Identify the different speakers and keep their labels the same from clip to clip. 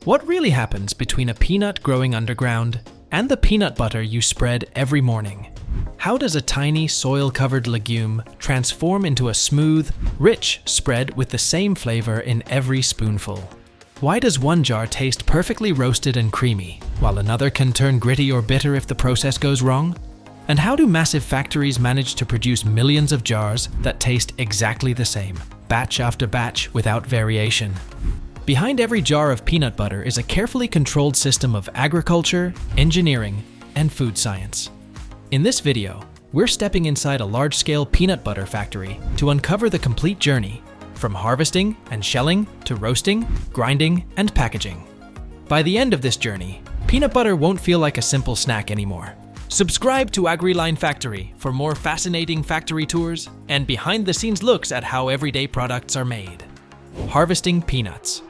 Speaker 1: What really happens between a peanut growing underground and the peanut butter you spread every morning? How does a tiny soil-covered legume transform into a smooth, rich spread with the same flavor in every spoonful? Why does one jar taste perfectly roasted and creamy, while another can turn gritty or bitter if the process goes wrong? And how do massive factories manage to produce millions of jars that taste exactly the same, batch after batch without variation? Behind every jar of peanut butter is a carefully controlled system of agriculture, engineering, and food science. In this video, we're stepping inside a large-scale peanut butter factory to uncover the complete journey, from harvesting and shelling to roasting, grinding, and packaging. By the end of this journey, peanut butter won't feel like a simple snack anymore. Subscribe to Agriline Factory for more fascinating factory tours and behind-the-scenes looks at how everyday products are made. Harvesting peanuts.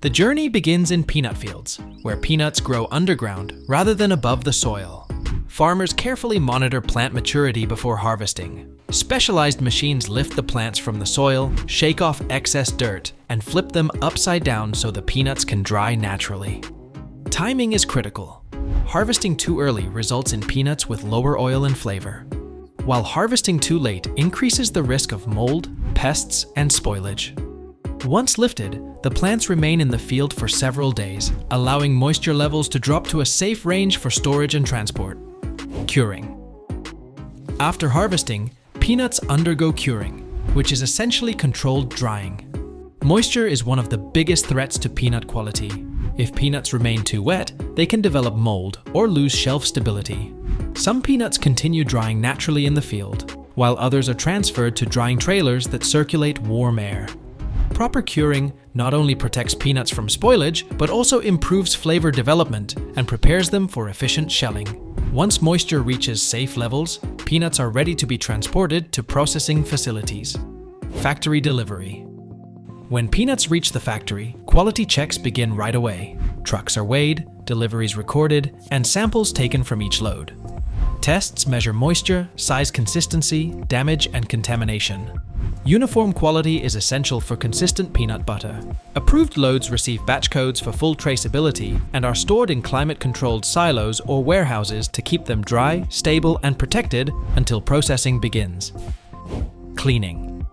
Speaker 1: The journey begins in peanut fields, where peanuts grow underground rather than above the soil. Farmers carefully monitor plant maturity before harvesting. Specialized machines lift the plants from the soil, shake off excess dirt, and flip them upside down so the peanuts can dry naturally. Timing is critical. Harvesting too early results in peanuts with lower oil and flavor, while harvesting too late increases the risk of mold, pests, and spoilage. Once lifted, the plants remain in the field for several days, allowing moisture levels to drop to a safe range for storage and transport. Curing. After harvesting, peanuts undergo curing, which is essentially controlled drying. Moisture is one of the biggest threats to peanut quality. If peanuts remain too wet, they can develop mold or lose shelf stability. Some peanuts continue drying naturally in the field, while others are transferred to drying trailers that circulate warm air. Proper curing not only protects peanuts from spoilage, but also improves flavor development and prepares them for efficient shelling. Once moisture reaches safe levels, peanuts are ready to be transported to processing facilities. Factory delivery. When peanuts reach the factory, quality checks begin right away. Trucks are weighed, deliveries recorded, and samples taken from each load. Tests measure moisture, size consistency, damage, and contamination. Uniform quality is essential for consistent peanut butter. Approved loads receive batch codes for full traceability and are stored in climate-controlled silos or warehouses to keep them dry, stable, and protected until processing begins. Cleaning.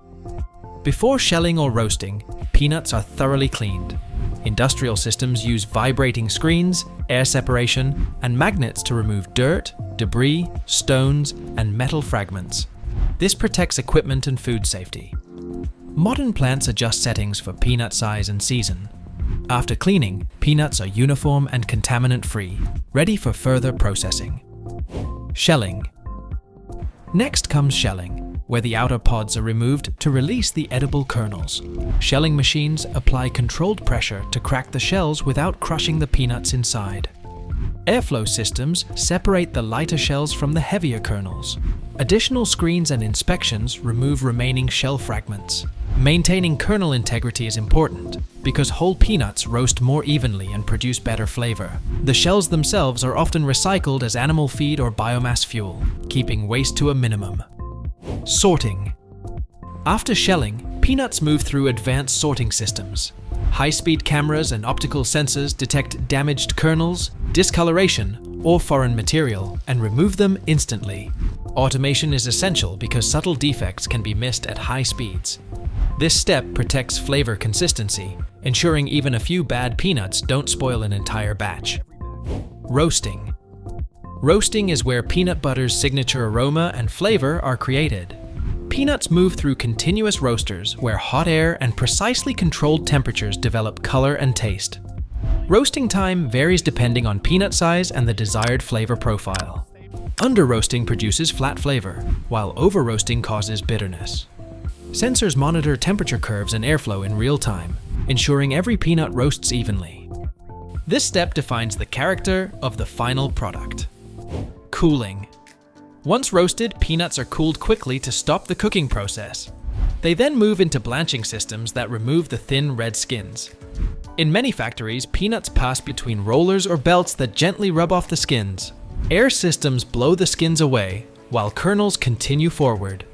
Speaker 1: Before shelling or roasting, peanuts are thoroughly cleaned. Industrial systems use vibrating screens, air separation, and magnets to remove dirt, debris, stones, and metal fragments. This protects equipment and food safety. Modern plants adjust settings for peanut size and season. After cleaning, peanuts are uniform and contaminant-free, ready for further processing. Shelling. Next comes shelling, where the outer pods are removed to release the edible kernels. Shelling machines apply controlled pressure to crack the shells without crushing the peanuts inside. Airflow systems separate the lighter shells from the heavier kernels. Additional screens and inspections remove remaining shell fragments. Maintaining kernel integrity is important because whole peanuts roast more evenly and produce better flavor. The shells themselves are often recycled as animal feed or biomass fuel, keeping waste to a minimum. Sorting. After shelling, peanuts move through advanced sorting systems. High-speed cameras and optical sensors detect damaged kernels, discoloration, or foreign material and remove them instantly. Automation is essential because subtle defects can be missed at high speeds. This step protects flavor consistency, ensuring even a few bad peanuts don't spoil an entire batch. Roasting. Roasting is where peanut butter's signature aroma and flavor are created. Peanuts move through continuous roasters where hot air and precisely controlled temperatures develop color and taste. Roasting time varies depending on peanut size and the desired flavor profile. Under-roasting produces flat flavor, while over-roasting causes bitterness. Sensors monitor temperature curves and airflow in real time, ensuring every peanut roasts evenly. This step defines the character of the final product. Cooling. Once roasted, peanuts are cooled quickly to stop the cooking process. They then move into blanching systems that remove the thin red skins. In many factories, peanuts pass between rollers or belts that gently rub off the skins. Air systems blow the skins away, while kernels continue forward.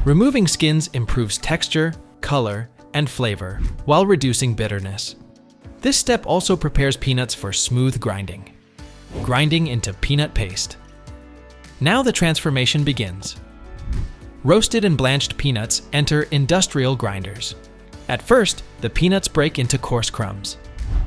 Speaker 1: Removing skins improves texture, color, and flavor, while reducing bitterness. This step also prepares peanuts for smooth grinding. Grinding into peanut paste. Now the transformation begins. Roasted and blanched peanuts enter industrial grinders. At first, the peanuts break into coarse crumbs.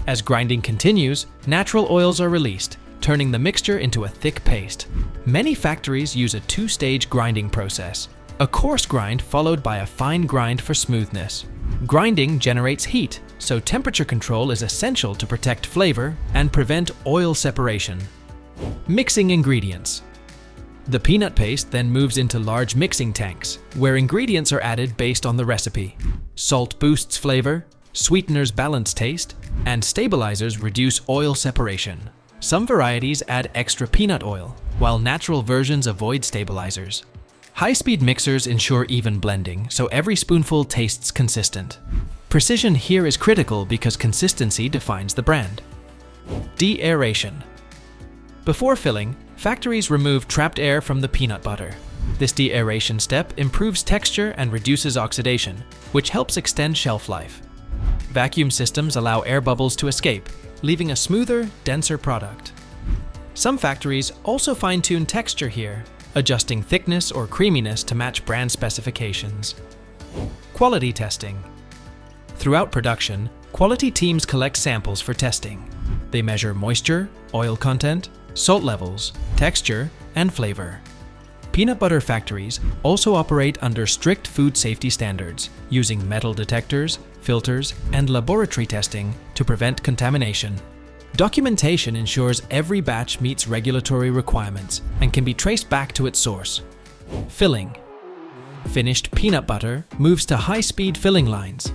Speaker 1: As grinding continues, natural oils are released, turning the mixture into a thick paste. Many factories use a two-stage grinding process. A coarse grind followed by a fine grind for smoothness. Grinding generates heat, so temperature control is essential to protect flavor and prevent oil separation. Mixing ingredients. The peanut paste then moves into large mixing tanks, where ingredients are added based on the recipe. Salt boosts flavor, sweeteners balance taste, and stabilizers reduce oil separation. Some varieties add extra peanut oil, while natural versions avoid stabilizers. High-speed mixers ensure even blending, so every spoonful tastes consistent. Precision here is critical because consistency defines the brand. Deaeration. Before filling, factories remove trapped air from the peanut butter. This deaeration step improves texture and reduces oxidation, which helps extend shelf life. Vacuum systems allow air bubbles to escape, leaving a smoother, denser product. Some factories also fine-tune texture here, adjusting thickness or creaminess to match brand specifications. Quality testing. Throughout production, quality teams collect samples for testing. They measure moisture, oil content, salt levels, texture, and flavor. Peanut butter factories also operate under strict food safety standards, using metal detectors, filters, and laboratory testing to prevent contamination. Documentation ensures every batch meets regulatory requirements and can be traced back to its source. Filling. Finished peanut butter moves to high-speed filling lines.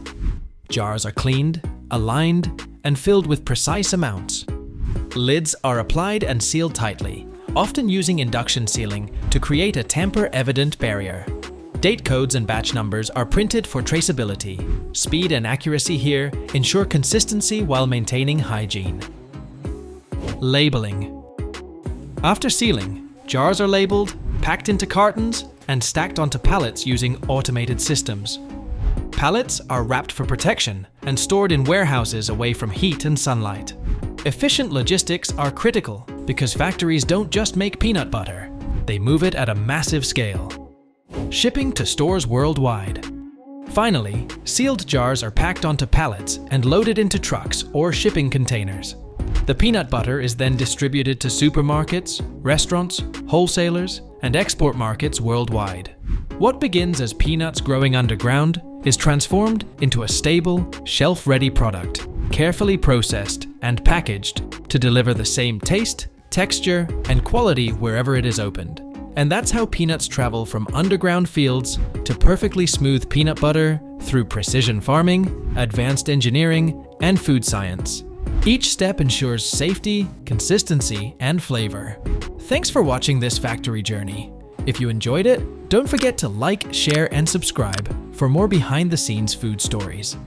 Speaker 1: Jars are cleaned, aligned, and filled with precise amounts. Lids are applied and sealed tightly, often using induction sealing to create a tamper-evident barrier. Date codes and batch numbers are printed for traceability. Speed and accuracy here ensure consistency while maintaining hygiene. Labeling. After sealing, jars are labeled, packed into cartons, and stacked onto pallets using automated systems. Pallets are wrapped for protection and stored in warehouses away from heat and sunlight. Efficient logistics are critical because factories don't just make peanut butter, they move it at a massive scale. Shipping to stores worldwide. Finally, sealed jars are packed onto pallets and loaded into trucks or shipping containers. The peanut butter is then distributed to supermarkets, restaurants, wholesalers, and export markets worldwide. What begins as peanuts growing underground is transformed into a stable, shelf-ready product, carefully processed and packaged to deliver the same taste, texture, and quality wherever it is opened. And that's how peanuts travel from underground fields to perfectly smooth peanut butter through precision farming, advanced engineering, and food science. Each step ensures safety, consistency, and flavor. Thanks for watching this factory journey. If you enjoyed it, don't forget to like, share, and subscribe for more behind-the-scenes food stories.